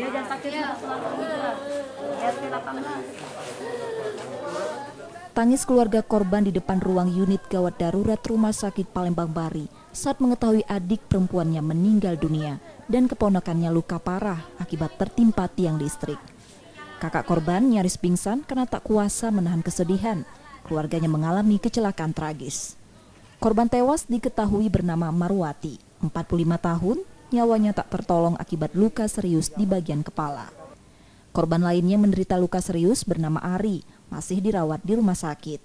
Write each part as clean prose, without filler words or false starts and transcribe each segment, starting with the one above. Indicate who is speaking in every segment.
Speaker 1: Dia jangan sakit RT 18.
Speaker 2: Tangis keluarga korban di depan ruang unit gawat darurat Rumah Sakit Palembang Bari saat mengetahui adik perempuannya meninggal dunia dan keponakannya luka parah akibat tertimpa tiang listrik. Kakak korban nyaris pingsan karena tak kuasa menahan kesedihan. Keluarganya mengalami kecelakaan tragis. Korban tewas diketahui bernama Marwati, 45 tahun, nyawanya tak tertolong akibat luka serius di bagian kepala. Korban lainnya menderita luka serius bernama Ari, masih dirawat di rumah sakit.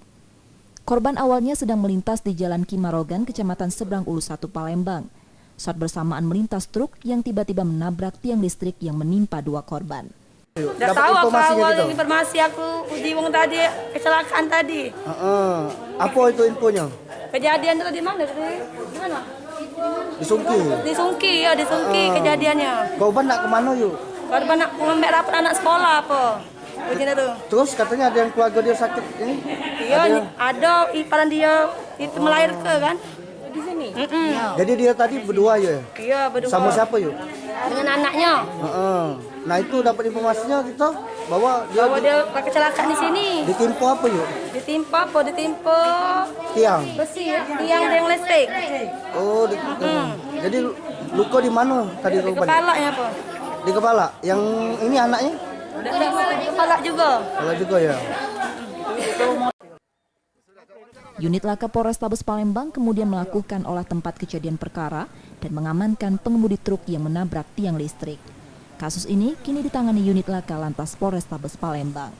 Speaker 2: Korban awalnya sedang melintas di Jalan Kimarogan, Kecamatan Seberang Ulu 1 Palembang. Saat bersamaan melintas truk yang tiba-tiba menabrak tiang listrik yang menimpa dua korban.
Speaker 1: Udah tahu aku awal gitu. Informasi aku di wong tadi kecelakaan tadi.
Speaker 3: Apa itu infonya?
Speaker 1: Kejadian itu di mana? Di mana?
Speaker 3: Di Sungki.
Speaker 1: Di Sungki ya, di Sungki kejadiannya.
Speaker 3: Korban nak kemana yuk?
Speaker 1: Korban nak ngambil rapat anak sekolah apa? Begini tuh.
Speaker 3: Terus katanya ada yang keluarga dia sakit ini?
Speaker 1: Iya, ada iparan dia itu melahirkan kan? Di sini.
Speaker 3: Jadi dia tadi berdua ya?
Speaker 1: Iya, berdua.
Speaker 3: Sama siapa yuk?
Speaker 1: Dengan anaknya.
Speaker 3: Nah itu dapat informasinya kita bahwa
Speaker 1: dia kecelakaan di sini.
Speaker 3: ditimpa apa yuk?
Speaker 1: Ditimpa
Speaker 3: Tiang.
Speaker 1: besi, tiang listrik.
Speaker 3: Oh, jadi luka di mana tadi
Speaker 1: Di
Speaker 3: korban?
Speaker 1: kepalanya apa?
Speaker 3: Di kepala. Yang ini anaknya?
Speaker 1: Di kepala juga.
Speaker 3: Kepala juga ya.
Speaker 2: Unit Laka Polrestabes Palembang kemudian melakukan olah tempat kejadian perkara dan mengamankan pengemudi truk yang menabrak tiang listrik. Kasus ini kini ditangani unit Laka Lantas Polrestabes Palembang.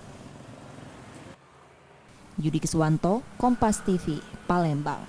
Speaker 2: Yudi Kiswanto, Kompas TV, Palembang.